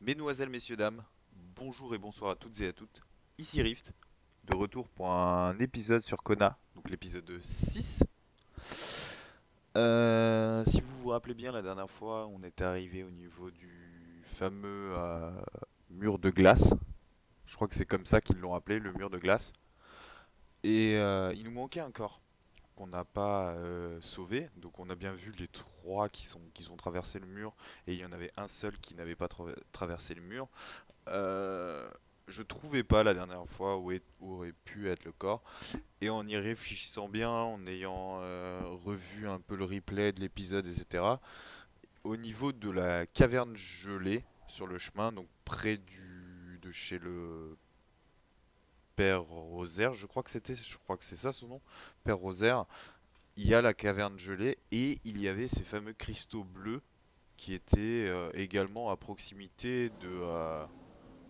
Mesdemoiselles, messieurs, dames, bonjour et bonsoir à toutes et à toutes. Ici Rift, de retour pour un épisode sur Kona, donc l'épisode 6. Si vous vous rappelez bien, la dernière fois, on était arrivé au niveau du fameux mur de glace. Je crois que c'est comme ça qu'ils l'ont appelé, le mur de glace. Et il nous manquait un corps qu'on n'a pas sauvé. Donc on a bien vu les trois qui ont traversé le mur, et il y en avait un seul qui n'avait pas traversé le mur. Euh, je trouvais pas la dernière fois où aurait pu être le corps. Et en y réfléchissant bien, en ayant revu un peu le replay de l'épisode, etc., au niveau de la caverne gelée sur le chemin, donc près de chez le Père Rosaire, je crois que c'est ça son nom, Père Rosaire, il y a la caverne gelée et il y avait ces fameux cristaux bleus qui étaient également à proximité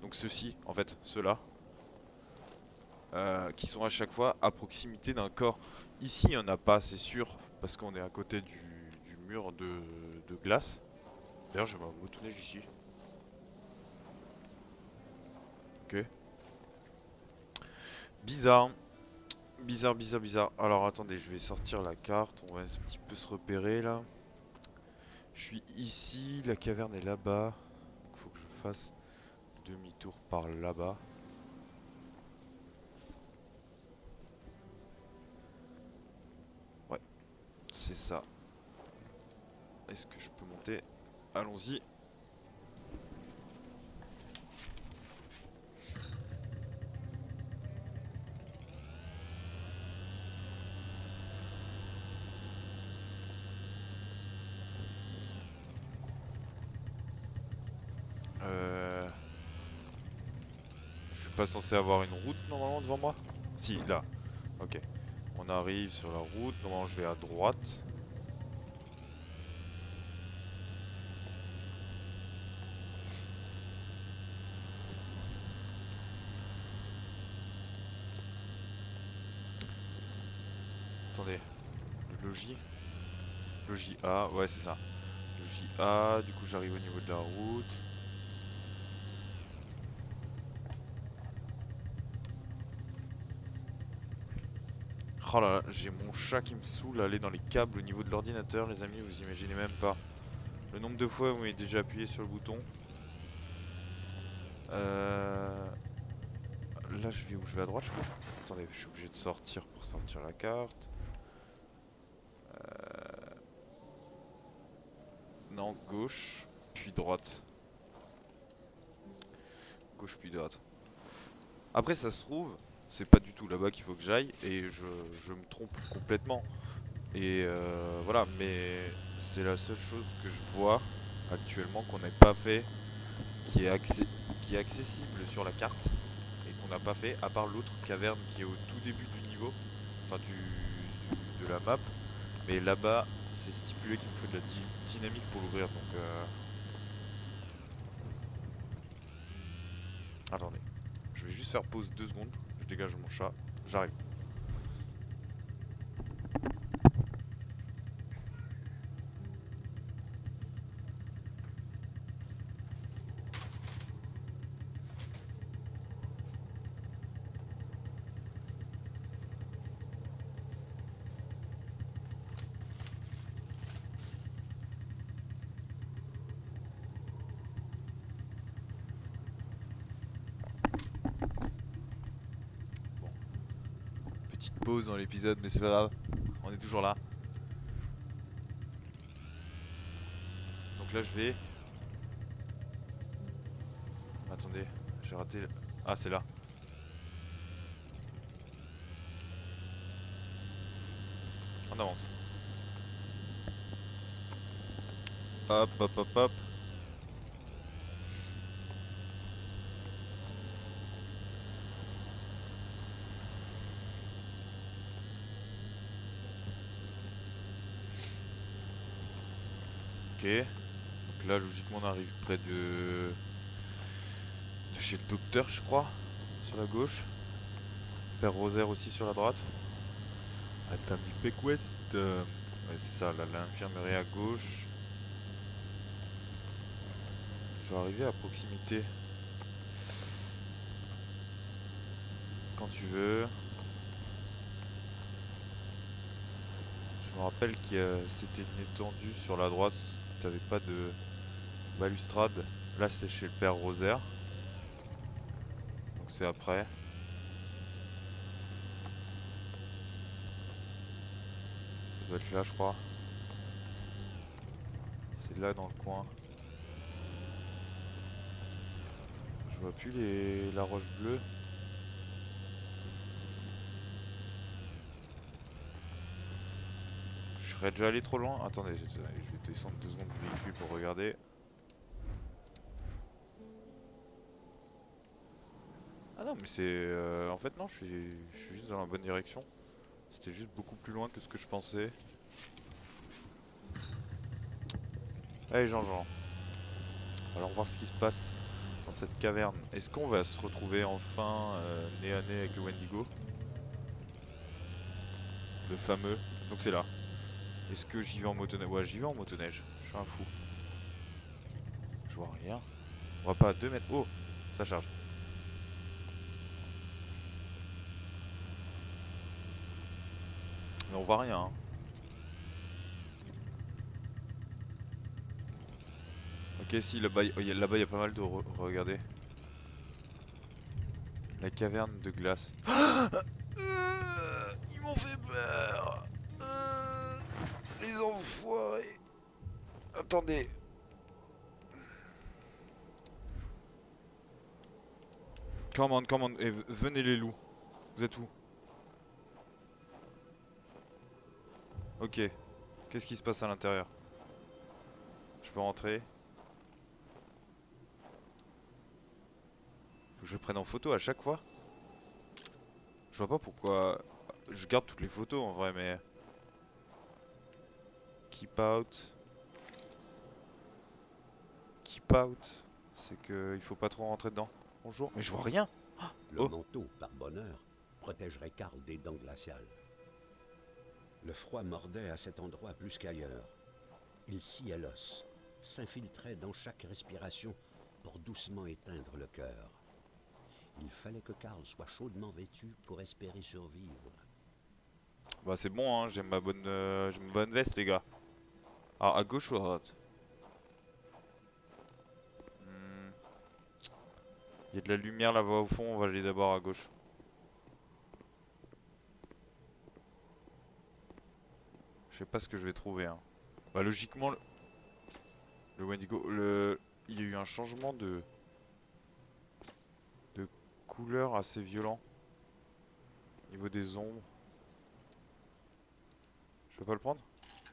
donc ceux-ci, en fait, ceux-là, qui sont à chaque fois à proximité d'un corps. Ici, il n'y en a pas, c'est sûr, parce qu'on est à côté du mur de glace. D'ailleurs, j'ai ma motoneige ici. Ok. Bizarre. Bizarre, bizarre, bizarre. Alors attendez, je vais sortir la carte. On va un petit peu se repérer là. Je suis ici, la caverne est là-bas. Il faut que je fasse demi-tour par là-bas. Ouais, c'est ça. Est-ce que je peux monter? Allons-y. Euh, je suis pas censé avoir une route normalement devant moi? Si, là. Ok. On arrive sur la route. Normalement, je vais à droite. Attendez. Le logis? Logis A. Ouais, c'est ça. Logis A. Du coup, j'arrive au niveau de la route. Oh là là, j'ai mon chat qui me saoule à aller dans les câbles au niveau de l'ordinateur, les amis. Vous imaginez même pas. Le nombre de fois où il est déjà appuyé sur le bouton. Euh... Là, je vais où? Je vais à droite, je crois. Attendez, je suis obligé de sortir pour sortir la carte. Non, gauche, puis droite. Gauche, puis droite. Après, ça se trouve, c'est pas du tout là-bas qu'il faut que j'aille, et je me trompe complètement. Et voilà, mais c'est la seule chose que je vois actuellement qu'on n'ait pas fait, qui est, qui est accessible sur la carte, et qu'on n'a pas fait, à part l'autre caverne qui est au tout début du niveau, enfin de la map. Mais là-bas, c'est stipulé qu'il me faut de la dynamique pour l'ouvrir, donc attendez. Je vais juste faire pause 2 secondes, je dégage mon chat, j'arrive. Bon, petite pause dans l'épisode, mais c'est pas grave, on est toujours là. Donc là, je vais. Attendez, j'ai raté. Ah, c'est là. On avance. Hop, hop, hop, hop. Ok. Donc là, logiquement, on arrive près de chez le docteur, je crois. Sur la gauche. Père Rosaire aussi sur la droite. Atami Peck West. Ouais, c'est ça, là, l'infirmerie à gauche. je vais arriver à proximité. Quand tu veux. Je me rappelle que c'était une étendue sur la droite. T'avais pas de balustrade. Là c'est chez le père Rosaire. Donc c'est après. Ça doit être là je crois. C'est là dans le coin. Je vois plus la roche bleue. Je serais déjà allé trop loin. Attendez, je vais descendre 2 secondes du véhicule pour regarder. Ah non mais c'est... en fait non, je suis juste dans la bonne direction. C'était juste beaucoup plus loin que ce que je pensais. Allez Jean-Jean, alors voir ce qui se passe dans cette caverne. Est-ce qu'on va se retrouver enfin nez à nez avec le Wendigo? Le fameux. Donc c'est là. Est-ce que j'y vais en motoneige? Ouais, j'y vais en motoneige. Je suis un fou. Je vois rien. On va pas à 2 mètres. Oh, ça charge. Mais on voit rien. Hein. Ok, si, là-bas, là-bas, il y a pas mal de... Regardez. La caverne de glace. Ils m'ont fait peur. Les enfoirés. Attendez. Come on, come on. Et venez les loups. Vous êtes où? Ok. Qu'est-ce qui se passe à l'intérieur? Je peux rentrer? Faut que je le prenne en photo à chaque fois? Je vois pas pourquoi... Je garde toutes les photos en vrai, mais... Keep out. Keep out. C'est que il faut pas trop rentrer dedans. Bonjour. Mais je vois rien. Le Oh. manteau, par bonheur, protégerait Karl des dents glaciales. Le froid mordait à cet endroit plus qu'ailleurs. Il sciait l'os, s'infiltrait dans chaque respiration pour doucement éteindre le cœur. Il fallait que Karl soit chaudement vêtu pour espérer survivre. Bah c'est bon hein, j'ai ma bonne veste les gars. Alors à gauche ou à droite? Il y a de la lumière là-bas au fond, on va aller d'abord à gauche. Je sais pas ce que je vais trouver hein. Bah logiquement le Wendigo, il y a eu un changement de couleur assez violent. Au niveau des ombres. Je peux pas le prendre?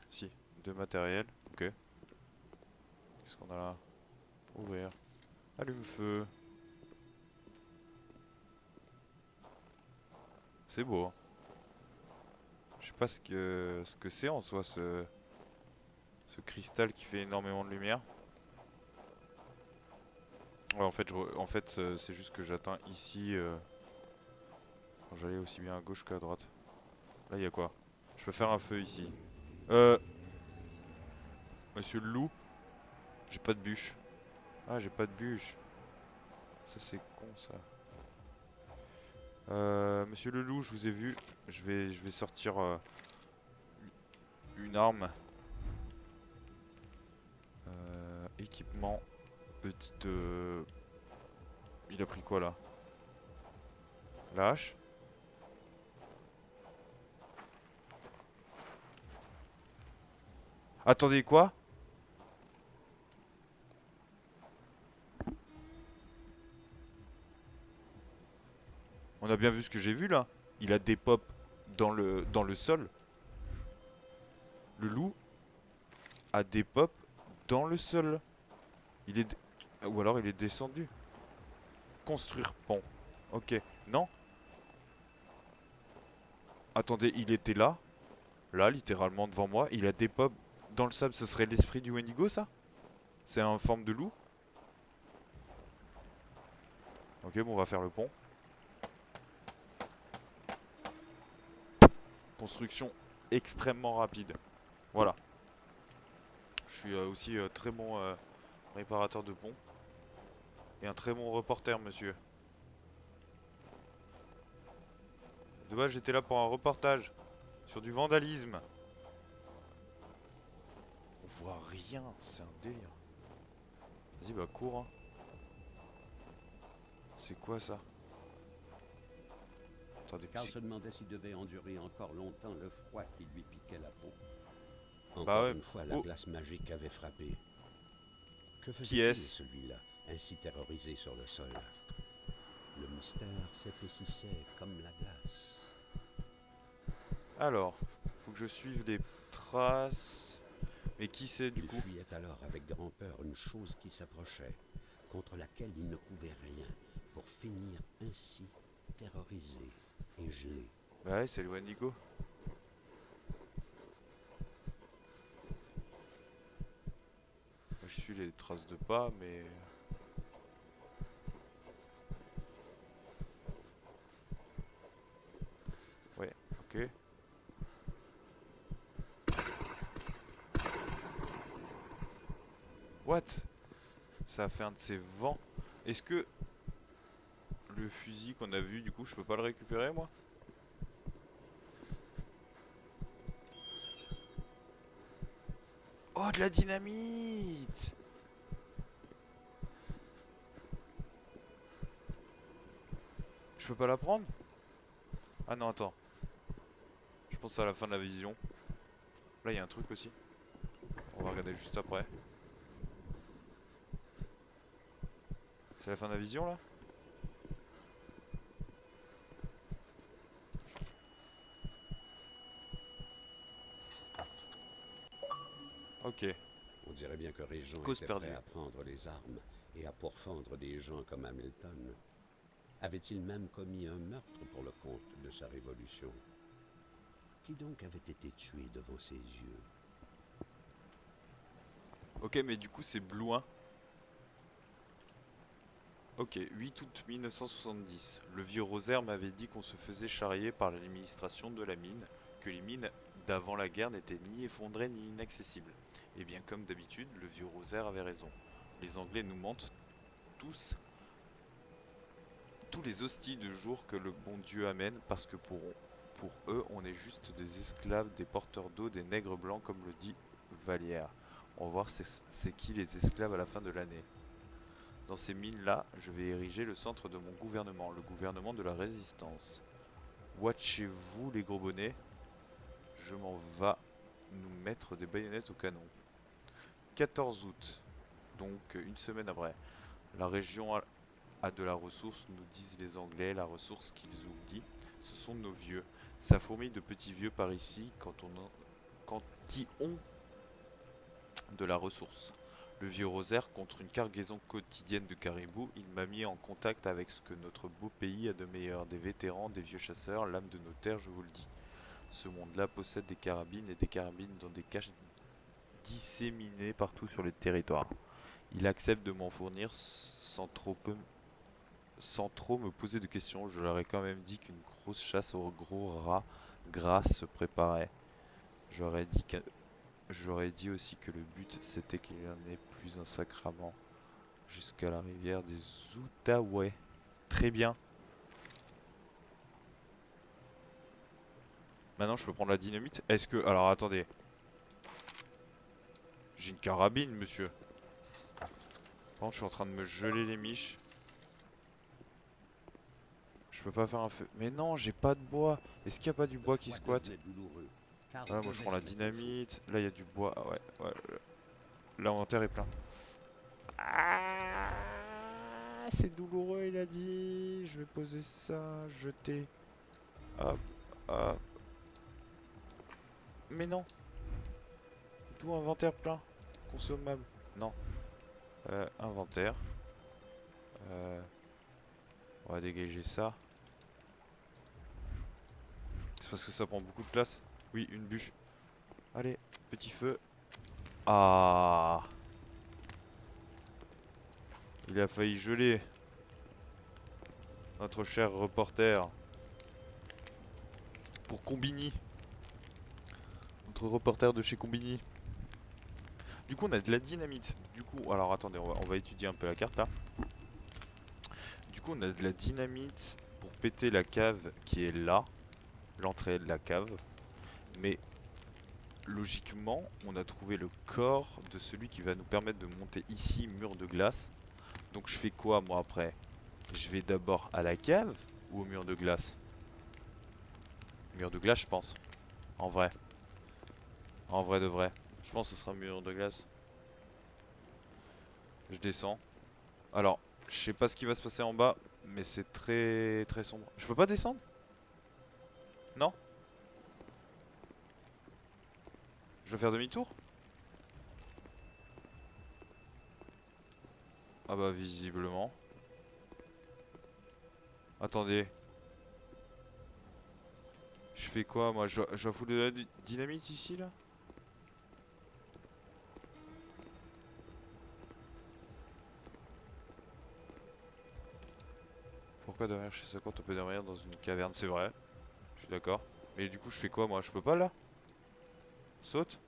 Si. De matériel, ok. Qu'est-ce qu'on a là? Ouvrir. Allume-feu. C'est beau hein. Je sais pas ce que c'est en soi ce cristal qui fait énormément de lumière. Ouais en fait, c'est juste que j'atteins ici quand j'allais aussi bien à gauche qu'à droite. Là il y a quoi? Je peux faire un feu ici. Monsieur le loup, j'ai pas de bûche. Ah j'ai pas de bûche. Ça c'est con ça. Monsieur le loup, je vous ai vu. Je vais sortir une arme. Équipement. Petite... Il a pris quoi là? La hache? Attendez quoi? On a bien vu ce que j'ai vu là. Il a des pops dans le sol. Le loup a des pops dans le sol. Il est... Ou alors il est descendu. Construire pont. Ok. Non. Attendez, il était là. Là, littéralement devant moi. Il a des pops dans le sable. Ce serait l'esprit du Wendigo ça? C'est en forme de loup? Ok, bon, on va faire le pont. Construction extrêmement rapide. Voilà. Je suis aussi très bon réparateur de pont. Et un très bon reporter, monsieur. De base, j'étais là pour un reportage sur du vandalisme. On voit rien, c'est un délire. Vas-y, bah cours, hein. C'est quoi ça? Attendez, Karl se demandait s'il devait endurer encore longtemps le froid qui lui piquait la peau. bah Encore ouais. une fois, la Oh, glace magique avait frappé. Que qui faisait-il, est-ce? celui-là, ainsi terrorisé sur le sol? Le mystère s'épaississait comme la glace. Alors, faut que je suive les traces. Mais qui c'est du Il coup? fuyait alors avec grand-peur une chose qui s'approchait, contre laquelle il ne pouvait rien, pour finir ainsi terrorisé et gelé. Bah ouais, c'est le Wendigo. Je suis les traces de pas, mais... Ouais, ok. What? Ça a fait un de ces vents. Est-ce que le fusil qu'on a vu, du coup, je peux pas le récupérer, moi? Oh, de la dynamite! Je peux pas la prendre? Ah non, attends. Je pense à la fin de la vision. Là, il y a un truc aussi. On va regarder juste après. C'est la fin de la vision, là? Ok. On dirait bien que Régent Cause était prêt perdue. à prendre les armes et à pourfendre des gens comme Hamilton. Avait-il même commis un meurtre pour le compte de sa révolution? Qui donc avait été tué devant ses yeux? Ok, mais du coup, c'est Blouin. Ok, 8 août 1970. Le vieux Rosaire m'avait dit qu'on se faisait charrier par l'administration de la mine, que les mines d'avant la guerre n'étaient ni effondrées ni inaccessibles. Et bien comme d'habitude, le vieux Rosaire avait raison. Les Anglais nous mentent tous, tous les hosties de jour que le bon Dieu amène, parce que pour eux, on est juste des esclaves, des porteurs d'eau, des nègres blancs, comme le dit Vallière. On va voir c'est qui les esclaves à la fin de l'année. Dans ces mines-là, je vais ériger le centre de mon gouvernement, le gouvernement de la résistance. Watchez-vous les gros bonnets, je m'en vais nous mettre des baïonnettes au canon. 14 août, donc une semaine après. La région a de la ressource, nous disent les Anglais, la ressource qu'ils oublient, ce sont nos vieux. Ça fourmille de petits vieux par ici quand qui ont de la ressource. Le vieux Rosaire, contre une cargaison quotidienne de caribous, il m'a mis en contact avec ce que notre beau pays a de meilleur, des vétérans, des vieux chasseurs, l'âme de nos terres, je vous le dis. Ce monde-là possède des carabines et des carabines dans des caches disséminées partout sur le territoire. Il accepte de m'en fournir sans trop me poser de questions. Je leur ai quand même dit qu'une grosse chasse aux gros rats gras se préparait. J'aurais dit J'aurais dit aussi que le but c'était qu'il n'y en ait plus un sacrament jusqu'à la rivière des Outaouais. Très bien. Maintenant je peux prendre la dynamite. Est-ce que... Alors attendez. J'ai une carabine monsieur. Par contre je suis en train de me geler les miches. Je peux pas faire un feu. Mais non j'ai pas de bois. Est-ce qu'il n'y a pas du Le bois qui froid squatte? devenait douloureux. Karl Ouais moi je devait prends la se mettre au chaud. dynamite. Là il y a du bois. Ah ouais ouais. L'inventaire est plein. Ah, c'est douloureux, il a dit. Je vais poser ça, jeter. Hop, hop. Mais non, tout inventaire plein. Consommable. Non. Inventaire. Euh, on va dégager ça. C'est parce que ça prend beaucoup de place. Oui, une bûche. Allez, petit feu. Ah, il a failli geler. Notre cher reporter. Pour Combini. Notre reporter de chez Combini. Du coup, on a de la dynamite. Du coup, alors attendez, on va étudier un peu la carte là. Du coup, on a de la dynamite pour péter la cave qui est là, l'entrée de la cave. Mais logiquement, on a trouvé le corps de celui qui va nous permettre de monter ici, mur de glace. Donc je fais quoi moi après? Je vais d'abord à la cave ou au mur de glace? Mur de glace, je pense. En vrai. En vrai de vrai. Je pense que ce sera mur de glace. Je descends. Alors, je sais pas ce qui va se passer en bas, mais c'est très très sombre. Je peux pas descendre? Non? Je vais faire demi-tour? Ah bah visiblement. Attendez. Je fais quoi moi? Je dois foutre de la dynamite ici là? Pourquoi derrière chez ça quand on peut derrière dans une caverne? C'est vrai. Je suis d'accord. Mais du coup je fais quoi moi? Je peux pas là? Saute?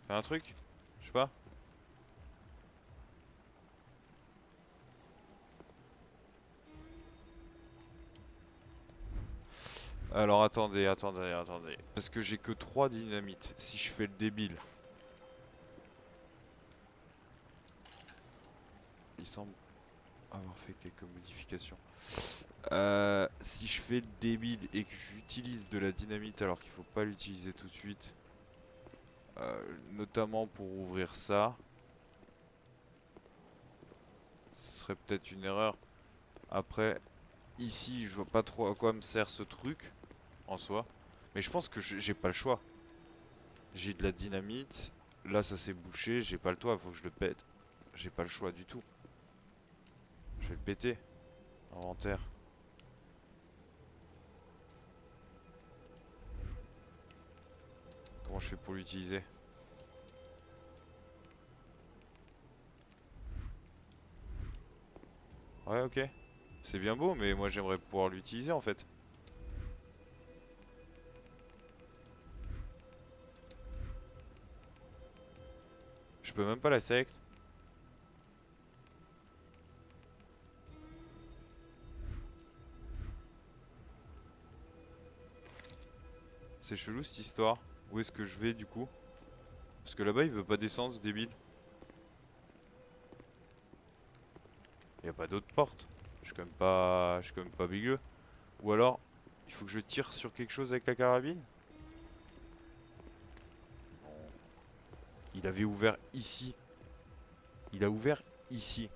Fais un truc? Je sais pas. Alors attendez. Parce que j'ai que 3 dynamites. Si je fais le débile. Il semble avoir fait quelques modifications. Si je fais le débile et que j'utilise de la dynamite alors qu'il faut pas l'utiliser tout de suite. Notamment pour ouvrir ça. Ce serait peut-être une erreur. Après, ici je vois pas trop à quoi me sert ce truc. En soi. Mais je pense que j'ai pas le choix. J'ai de la dynamite. Là ça s'est bouché, j'ai pas le toit, faut que je le pète. J'ai pas le choix du tout. Je vais le péter. Inventaire. Comment je fais pour l'utiliser? Ouais, ok. C'est bien beau, mais moi j'aimerais pouvoir l'utiliser en fait. Je peux même pas la select. C'est chelou cette histoire. Où est-ce que je vais du coup? Parce que là-bas il veut pas descendre ce débile. Y a pas d'autre porte. Je suis quand même pas bigueux. Ou alors, il faut que je tire sur quelque chose avec la carabine? Non. Il avait ouvert ici. Il a ouvert ici.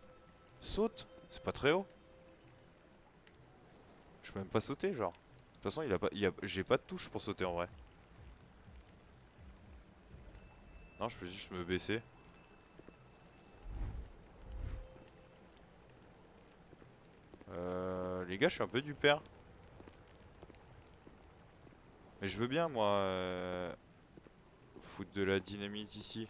Saute? C'est pas très haut. Je peux même pas sauter, genre. De toute façon, j'ai pas de touche pour sauter en vrai. Non, je peux juste me baisser. Les gars, je suis un peu du père. Mais je veux bien, moi, foutre de la dynamite ici.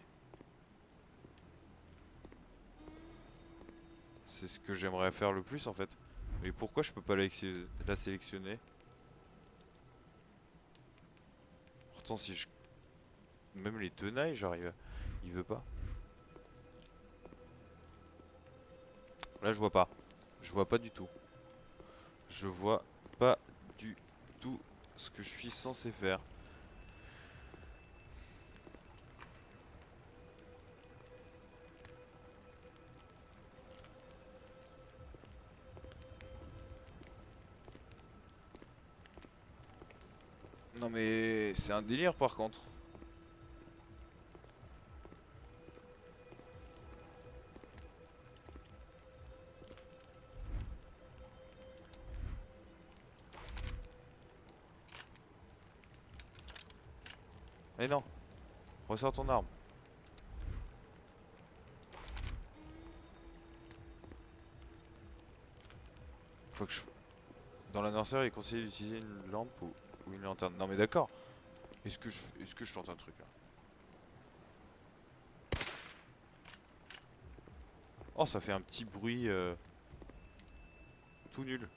C'est ce que j'aimerais faire le plus en fait. Mais pourquoi je peux pas la sélectionner? Pourtant, si je. Même les tenailles, j'arrive. Il veut pas. Là, je vois pas. Je vois pas du tout. Je vois pas du tout ce que je suis censé faire. Non mais c'est un délire par contre. Eh non, ressors ton arme. Faut que je. Dans la nurserie, il est conseillé d'utiliser une lampe ou une lanterne. Non mais d'accord. Est-ce que je tente un truc là? Oh, ça fait un petit bruit tout nul.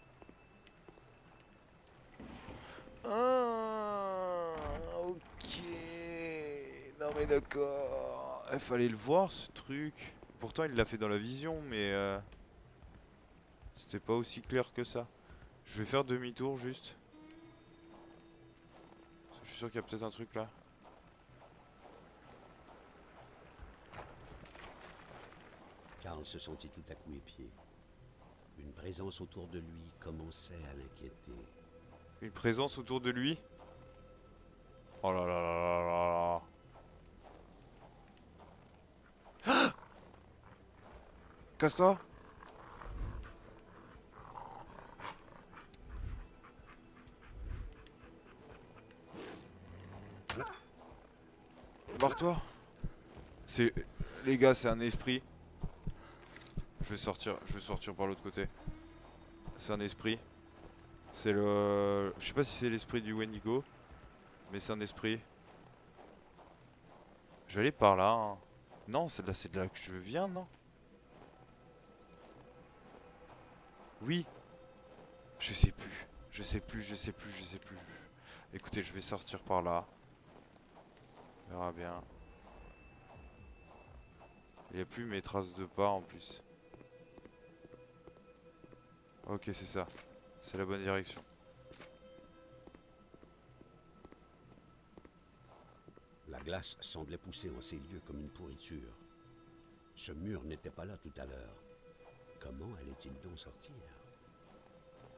Ah, ok. Non mais d'accord. Il fallait le voir ce truc. Pourtant il l'a fait dans la vision, mais C'était pas aussi clair que ça. Je vais faire demi-tour juste. Je suis sûr qu'il y a peut-être un truc là. Karl se sentit tout à coup épié. Une présence autour de lui commençait à l'inquiéter. Une présence autour de lui. Oh là là là là là là. Casse-toi. Barre-toi. C'est... Les gars, c'est un esprit. Je vais sortir par l'autre côté. C'est un esprit. C'est le... Je sais pas si c'est l'esprit du Wendigo. Mais c'est un esprit. Je vais aller par là. Hein. Non, c'est de là que je viens, non? Oui. Je sais plus. Je sais plus, je sais plus, je sais plus. Écoutez, je vais sortir par là. On verra bien. Il n'y a plus mes traces de pas en plus. Ok, c'est ça. C'est la bonne direction. La glace semblait pousser en ces lieux comme une pourriture. Ce mur n'était pas là tout à l'heure. Comment allait-il donc sortir?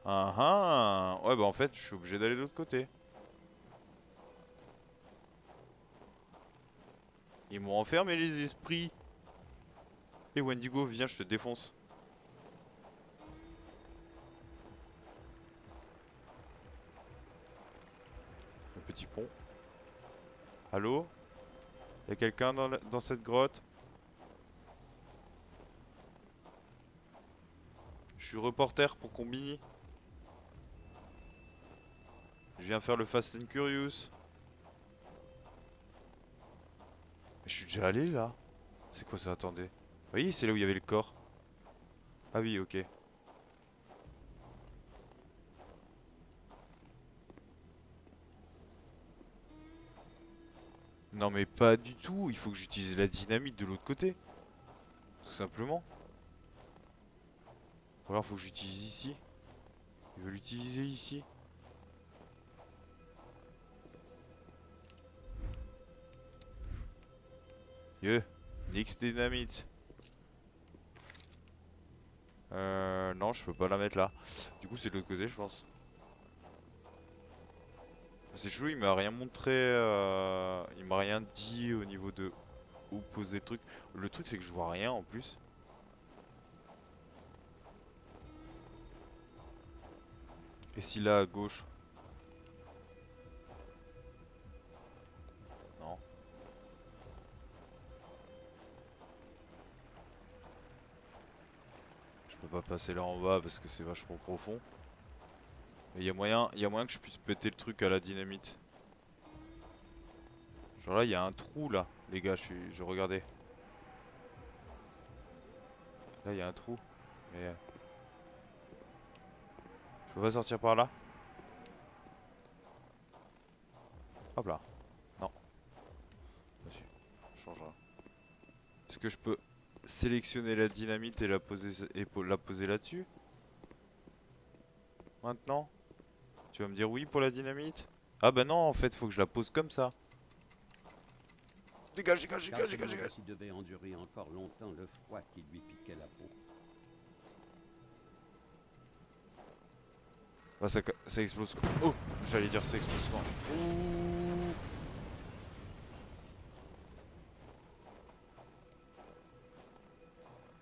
Ah ah. Ouais, bah en fait, je suis obligé d'aller de l'autre côté. Ils m'ont enfermé les esprits. Et Wendigo, viens, je te défonce. Le petit pont. Allô? Y'a quelqu'un dans cette grotte? Je suis reporter pour Combini. Je viens faire le Fast and Curious. Mais je suis déjà allé là. C'est quoi ça? Attendez. Oui, c'est là où il y avait le corps. Ah oui, ok. Non mais pas du tout. Il faut que j'utilise la dynamite de l'autre côté. Tout simplement. Ou alors faut que j'utilise ici. Il veut l'utiliser ici. Nix dynamite. Non, je peux pas la mettre là. Du coup, c'est de l'autre côté, je pense. C'est chelou, il m'a rien montré. Il m'a rien dit au niveau de où poser le truc. Le truc, c'est que je vois rien en plus. Et si là à gauche? Non. Je peux pas passer là en bas parce que c'est vachement profond. Mais y a moyen que je puisse péter le truc à la dynamite. Genre là, il y a un trou là, les gars, je regardais. Là, il y a un trou. Mais je peux pas sortir par là? Hop là. Non. Dessus. Change rien. Est-ce que je peux sélectionner la dynamite et la poser là-dessus? Maintenant? Tu vas me dire oui pour la dynamite? Ah bah non, en fait, faut que je la pose comme ça. Dégage, dégage, Karl dégage, se dégage, demanda dégage. s'il devait endurer encore longtemps le froid qui lui piquait la peau. Ah, ça explose. Oh, j'allais dire ça explose quand. Ouh.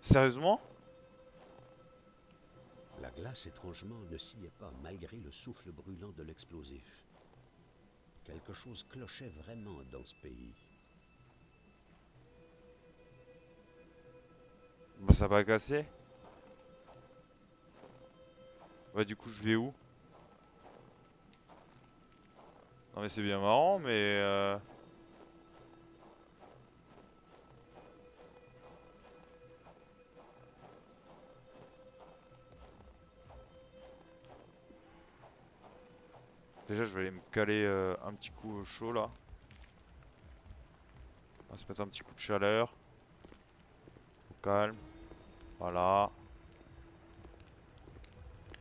Sérieusement? La glace, étrangement, ne sciait pas malgré le souffle brûlant de l'explosif. Quelque chose clochait vraiment dans ce pays. Bah ça va casser. Bah du coup je vais où? Non mais c'est bien marrant mais déjà je vais aller me caler un petit coup au chaud là. On va se mettre un petit coup de chaleur. Au calme. Voilà.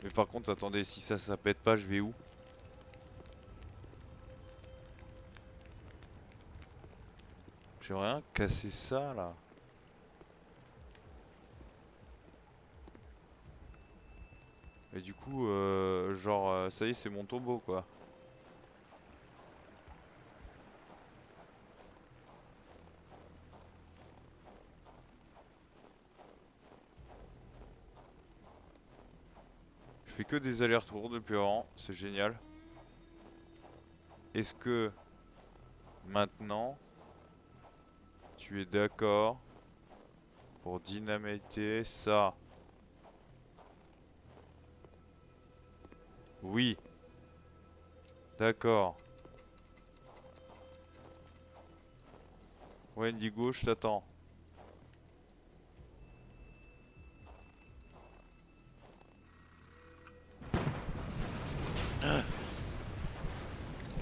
Mais par contre, attendez, si ça pète pas, je vais où? J'aimerais bien casser ça là. Et du coup, genre, ça y est, c'est mon tombeau quoi. Je fais que des allers-retours depuis avant, c'est génial. Est-ce que maintenant, tu es d'accord pour dynamiter ça? Oui, d'accord. Ouais, Indigo, je t'attends.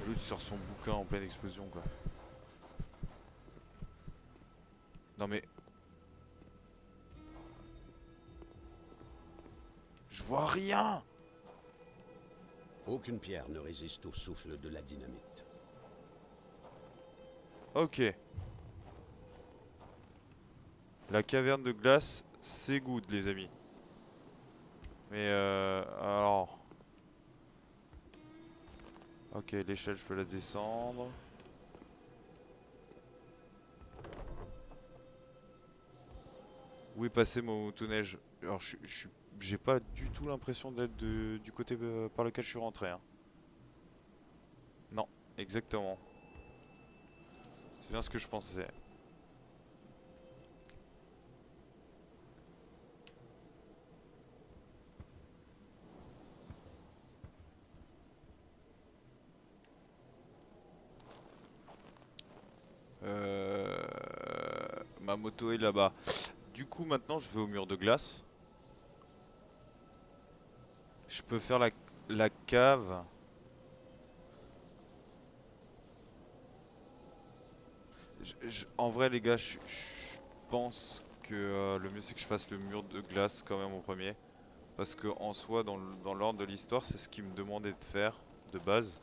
L'autre sort son bouquin en pleine explosion quoi. Non mais, je vois rien. Aucune pierre ne résiste au souffle de la dynamite. Ok. La caverne de glace, c'est good les amis. Mais alors... Ok, l'échelle, je peux la descendre. Où est passé mon motoneige? Alors, j'ai pas du tout l'impression d'être du côté par lequel je suis rentré. Hein. Non, exactement. C'est bien ce que je pensais. Ma moto est là-bas. Du coup, maintenant, je vais au mur de glace. Je peux faire la cave. En vrai, les gars, je pense que le mieux c'est que je fasse le mur de glace quand même en premier. Parce que en soi, dans l'ordre de l'histoire, c'est ce qu'il me demandait de faire de base.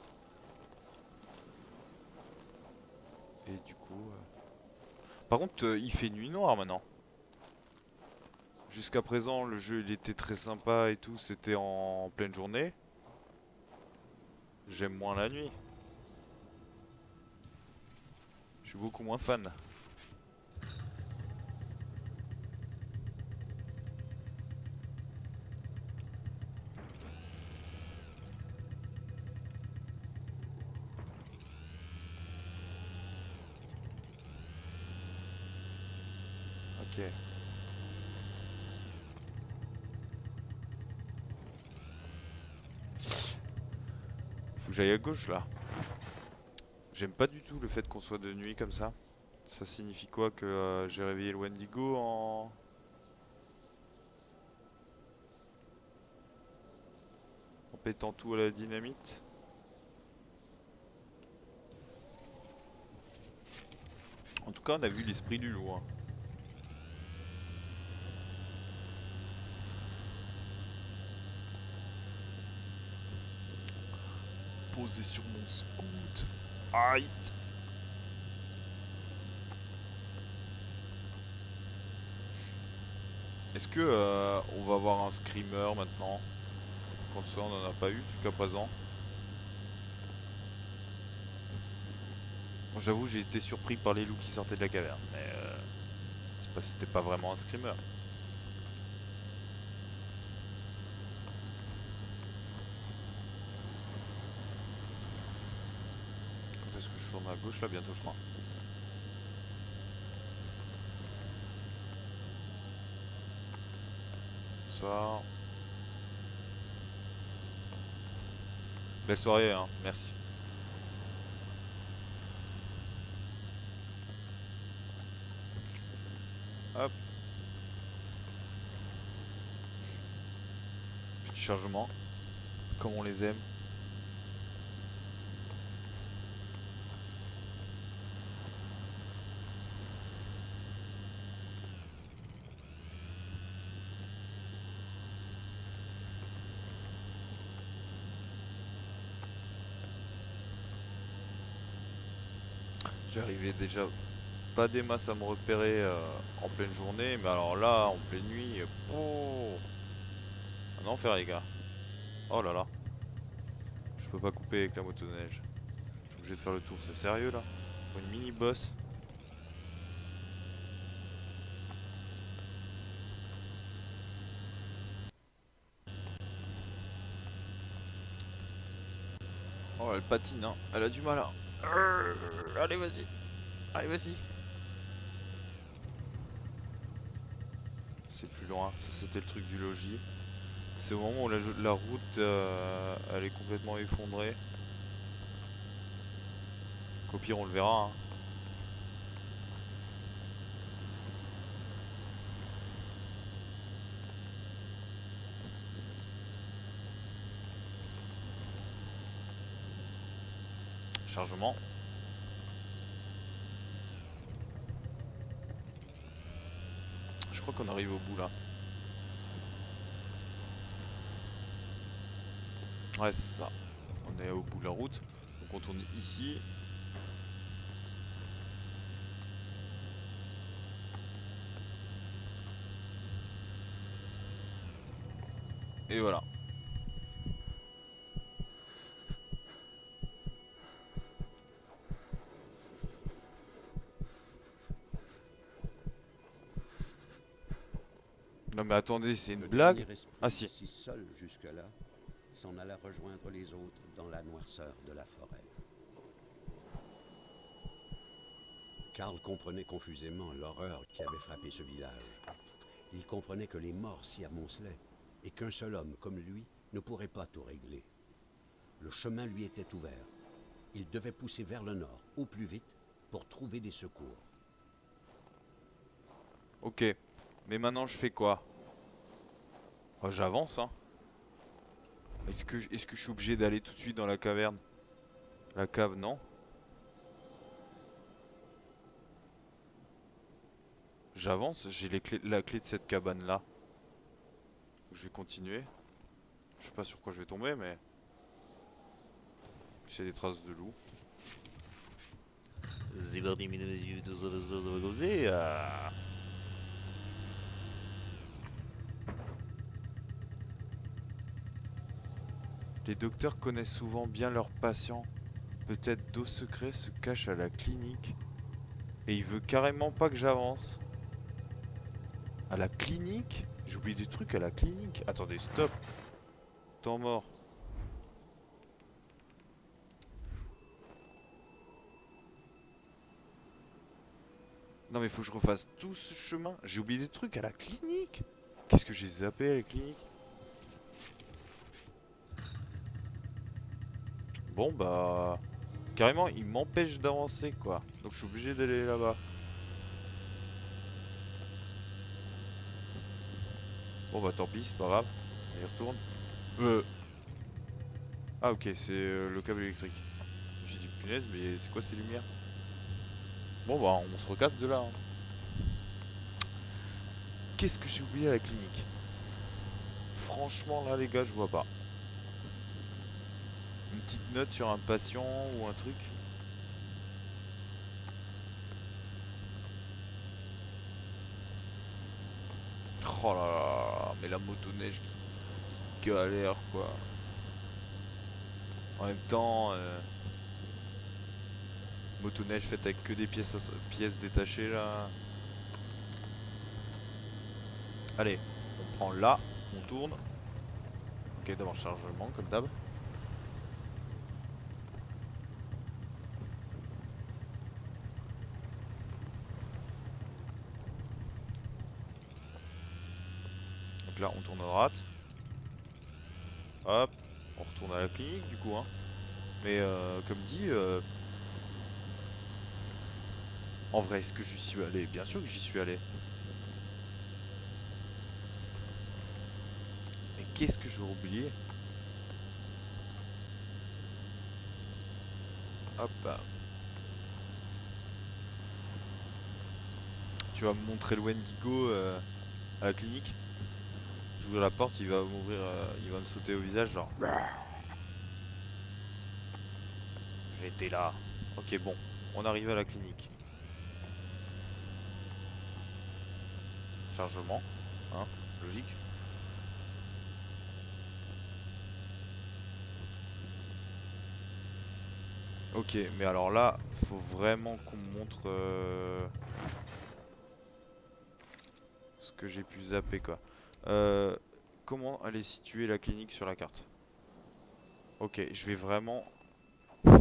Et du coup... Par contre, il fait nuit noire maintenant. Jusqu'à présent, le jeu il était très sympa et tout, c'était en pleine journée. J'aime moins la nuit. Je suis beaucoup moins fan. Ok. Faut que j'aille à gauche là. J'aime pas du tout le fait qu'on soit de nuit comme ça. Ça signifie quoi que j'ai réveillé le Wendigo en pétant tout à la dynamite? En tout cas, on a vu l'esprit du loup. Hein. Posé sur mon scoot. Aïe. Est-ce que on va avoir un screamer maintenant? Comme ça, on n'en a pas eu jusqu'à présent. Bon, j'avoue, j'ai été surpris par les loups qui sortaient de la caverne, mais c'était pas vraiment un screamer. Quand est-ce que je tourne à gauche là? Bientôt, je crois. Bonsoir. Belle soirée, hein. Merci. Hop. Petit chargement. Comme on les aime. J'arrivais déjà pas des masses à me repérer en pleine journée, mais alors là, en pleine nuit, oh, un enfer les gars. Oh là là, je peux pas couper avec la motoneige. Je suis obligé de faire le tour, c'est sérieux là? Pour une mini boss. Oh elle patine hein, elle a du mal hein. Allez vas-y, allez vas-y. C'est plus loin, ça c'était le truc du logis. C'est au moment où la route elle est complètement effondrée. Qu'au pire on le verra hein. Chargement. Je crois qu'on arrive au bout là. Ouais c'est ça. On est au bout de la route. Donc on tourne ici. Et voilà. Non mais attendez, c'est une Le blague? dernier esprit, Ah si. si seul jusque-là, s'en alla rejoindre les autres dans la noirceur de la forêt. Karl comprenait confusément l'horreur qui avait frappé ce village. Il comprenait que les morts s'y amoncelaient et qu'un seul homme comme lui ne pourrait pas tout régler. Le chemin lui était ouvert. Il devait pousser vers le nord au plus vite pour trouver des secours. Ok. Mais maintenant je fais quoi? Oh, j'avance hein. Est-ce que je suis obligé d'aller tout de suite dans la caverne? La cave non. J'avance, j'ai la clé de cette cabane là. Je vais continuer. Je sais pas sur quoi je vais tomber mais... J'ai des traces de loup. C'est parti mesdames et messieurs, tout ça, va causer. Les docteurs connaissent souvent bien leurs patients. Peut-être d'autres secrets se cachent à la clinique. Et il veut carrément pas que j'avance. À la clinique? J'oublie des trucs à la clinique. Attendez, stop. Temps mort. Non mais faut que je refasse tout ce chemin. J'ai oublié des trucs à la clinique. Qu'est-ce que j'ai zappé à la clinique? Bon bah... Carrément il m'empêche d'avancer quoi. Donc je suis obligé d'aller là-bas. Bon bah tant pis, c'est pas grave. On y retourne. Ah ok, c'est le câble électrique. Je me suis dit punaise mais c'est quoi ces lumières? Bon bah on se recasse de là hein. Qu'est-ce que j'ai oublié à la clinique? Franchement là les gars je vois pas. Une petite note sur un patient ou un truc? Oh là là, mais la motoneige qui galère quoi. En même temps, motoneige faite avec que des pièces détachées là. Allez, on prend là, on tourne. Ok, d'abord chargement comme d'hab. Donc là, on tourne à droite. Hop, on retourne à la clinique du coup. Hein. Mais comme dit, en vrai, est-ce que j'y suis allé? Bien sûr que j'y suis allé. Mais qu'est-ce que j'ai oublié? Hop là. Tu vas me montrer le Wendigo à la clinique. J'ouvre la porte, il va m'ouvrir, il va me sauter au visage genre. J'étais là. Ok bon. On arrive à la clinique. Chargement, hein, logique. Ok, mais alors là, faut vraiment qu'on me montre ce que j'ai pu zapper quoi. Euh, Comment aller situer la clinique sur la carte? Ok, je vais vraiment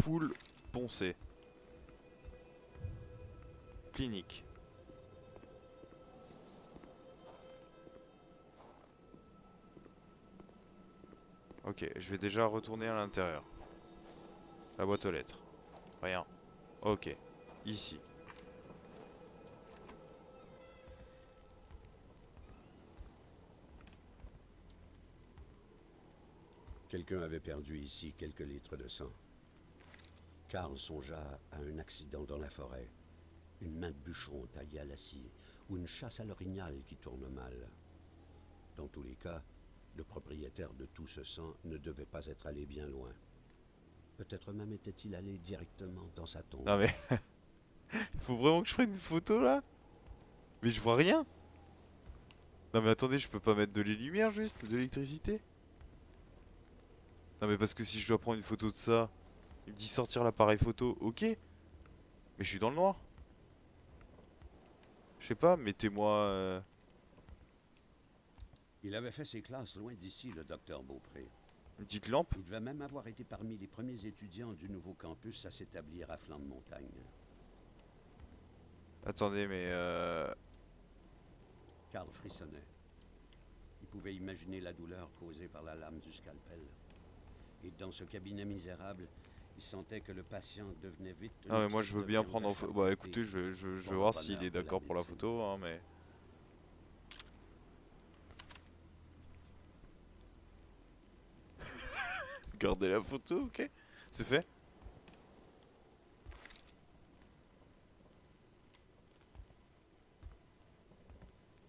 full poncer. Clinique. Ok, je vais déjà retourner à l'intérieur. La boîte aux lettres. Rien. Ok. Ici. Quelqu'un avait perdu ici quelques litres de sang. Karl songea à un accident dans la forêt, une main de bûcheron taillée à l'acier, ou une chasse à l'orignal qui tourne mal. Dans tous les cas, le propriétaire de tout ce sang ne devait pas être allé bien loin. Peut-être même était-il allé directement dans sa Non tombe. mais, faut vraiment que je prenne une photo là? Mais je vois rien. Non mais attendez, je peux pas mettre de les lumières juste, de l'électricité? Non mais parce que si je dois prendre une photo de ça, il me dit sortir l'appareil photo, ok. Mais je suis dans le noir. Je sais pas, mettez-moi Il avait fait ses classes loin d'ici, le docteur Beaupré. une petite lampe. Il devait même avoir été parmi les premiers étudiants du nouveau campus à s'établir à flanc de montagne. Attendez, mais Karl frissonnait. Il pouvait imaginer la douleur causée par la lame du scalpel. Et dans ce cabinet misérable, il sentait que le patient devenait vite non une mais moi pièce je veux de bien viande prendre à en photo. Bah charcuter écoutez, je pour vais le voir s'il bonheur est de la d'accord pour la médecine. photo, hein, mais... Gardez la photo, ok. C'est fait.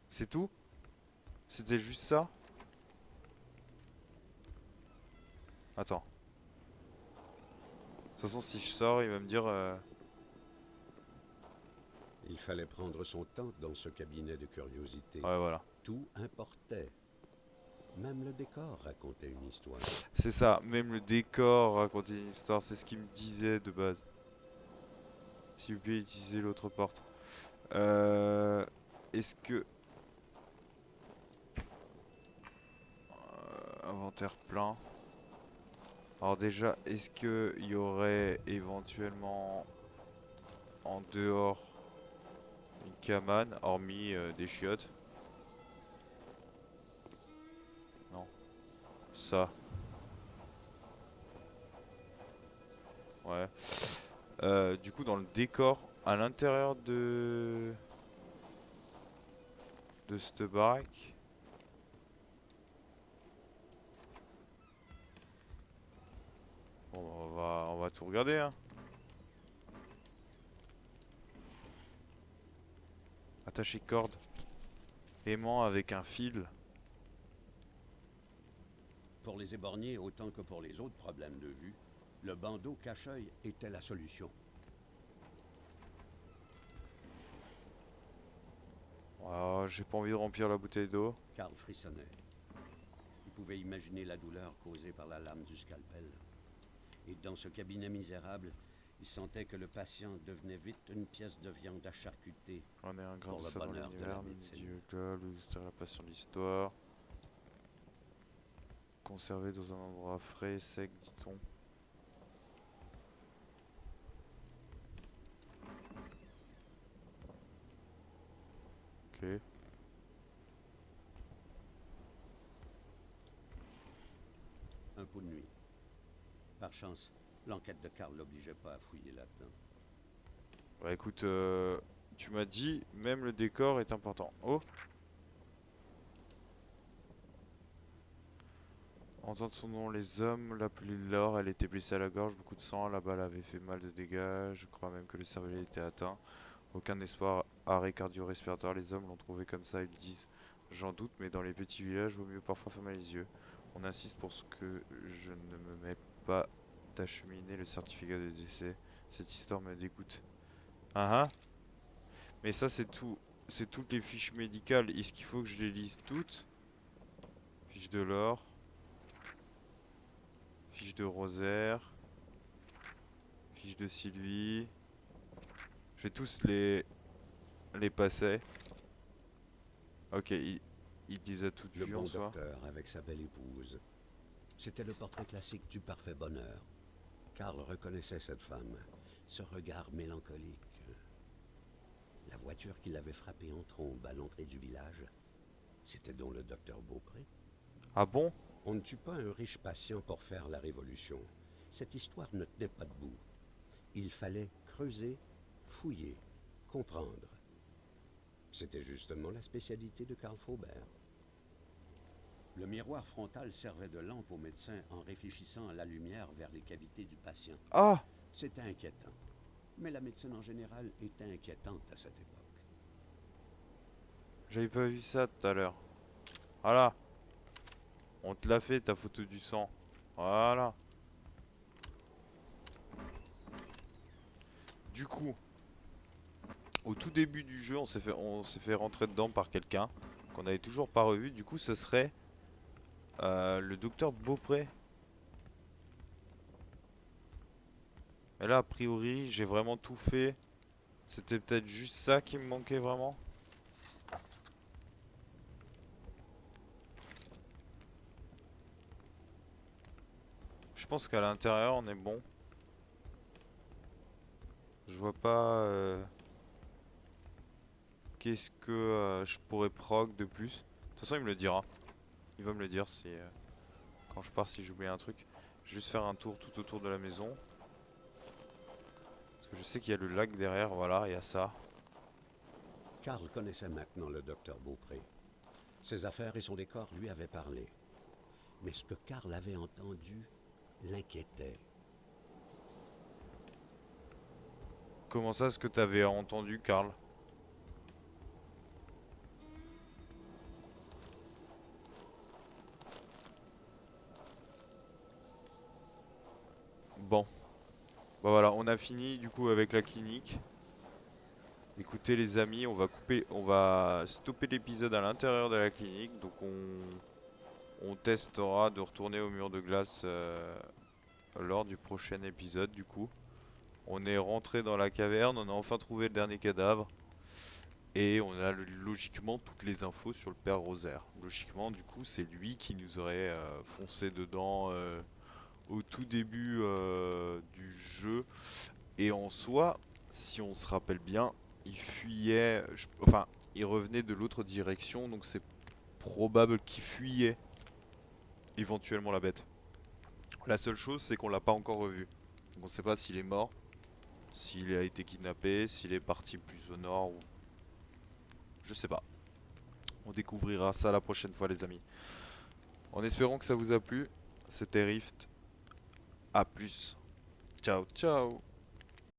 C'est tout? C'était juste ça? Attends. De toute façon, si je sors, il va me dire... Il fallait prendre son temps dans ce cabinet de curiosité. Ouais, voilà. Tout importait. Même le décor racontait une histoire. C'est ça, même le décor racontait une histoire, c'est ce qu'il me disait de base. S'il vous plaît, utilisez l'autre porte. Euh... Est-ce que... Inventaire plein. Alors déjà, est-ce que il y aurait éventuellement en dehors une cabane, hormis des chiottes? Non. Ça, ouais. Du coup, dans le décor, à l'intérieur de cette baraque, bon, bah, on va tout regarder, hein. Attacher corde, aimant avec un fil. Pour les éborgnés autant que pour les autres problèmes de vue, le bandeau cache-œil était la solution. Oh, j'ai pas envie de remplir la bouteille d'eau. Karl frissonnait. Il pouvait imaginer la douleur causée par la lame du scalpel. Et dans ce cabinet misérable, il sentait que le patient devenait vite une pièce de viande à charcuter On est un grain pour de le ça dans bonheur de la l'univers, médecine. Dieu, la passion de l'histoire. Conservé dans un endroit frais et sec, dit-on. Ok. Un pot de nuit. Par chance, l'enquête de Karl l'obligeait pas à fouiller là-dedans. Bah écoute, tu m'as dit, même le décor est important. Oh! Entendre son nom, les hommes l'appelaient Laure, elle était blessée à la gorge, beaucoup de sang, la balle avait fait mal de dégâts, je crois même que le cervelet était atteint. Aucun espoir, arrêt cardio-respiratoire, les hommes l'ont trouvé comme ça, ils disent. J'en doute, mais dans les petits villages, vaut mieux parfois fermer les yeux. On insiste pour ce que je ne me mets pas d'acheminer le certificat de décès. Cette histoire me dégoûte. Ah ah. Mais ça, c'est tout. C'est toutes les fiches médicales. Est-ce qu'il faut que je les lise toutes? Fiche de l'or. Fiche de Rosaire. Fiche de Sylvie. Je vais tous les passer. Ok, il les a toutes Le vues en bon soi. docteur avec sa belle épouse. C'était le portrait classique du parfait bonheur. Karl reconnaissait cette femme, ce regard mélancolique. La voiture qui l'avait frappé en trombe à l'entrée du village, c'était donc le docteur Beaupré. Ah bon? On ne tue pas un riche patient pour faire la révolution. Cette histoire ne tenait pas debout. Il fallait creuser, fouiller, comprendre. C'était justement la spécialité de Karl Faubert. Le miroir frontal servait de lampe au médecin en réfléchissant la lumière vers les cavités du patient. Ah! C'était inquiétant. Mais la médecine en général était inquiétante à cette époque. J'avais pas vu ça tout à l'heure. Voilà. On te l'a fait ta photo du sang. Voilà. Du coup, au tout début du jeu, on s'est fait rentrer dedans par quelqu'un qu'on n'avait toujours pas revu. Du coup, ce serait le docteur Beaupré. Et là, a priori, j'ai vraiment tout fait. C'était peut-être juste ça qui me manquait vraiment. Je pense qu'à l'intérieur, on est bon. Je vois pas qu'est-ce que je pourrais proc de plus. De toute façon, il me le dira. Il va me le dire si quand je pars, si j'oublie un truc. Juste faire un tour tout autour de la maison. Parce que je sais qu'il y a le lac derrière. Voilà, il y a ça. Karl connaissait maintenant le docteur Beaupré. Ses affaires et son décor lui avaient parlé. Mais ce que Karl avait entendu l'inquiétait. Comment ça, ce que t'avais entendu, Karl? Bon. Bah voilà, on a fini du coup avec la clinique. Écoutez les amis, on va stopper l'épisode à l'intérieur de la clinique. Donc on testera de retourner au mur de glace lors du prochain épisode du coup. On est rentré dans la caverne, on a enfin trouvé le dernier cadavre. Et on a logiquement toutes les infos sur le père Rosaire. Logiquement, du coup, c'est lui qui nous aurait foncé dedans au tout début du jeu. Et en soi, si on se rappelle bien, il fuyait, enfin, il revenait de l'autre direction, donc c'est probable qu'il fuyait éventuellement la bête. La seule chose, c'est qu'on l'a pas encore revu. Donc on sait pas s'il est mort, s'il a été kidnappé, s'il est parti plus au nord ou... Je sais pas. On découvrira ça la prochaine fois les amis. En espérant que ça vous a plu, c'était Rift. A plus. Ciao ciao.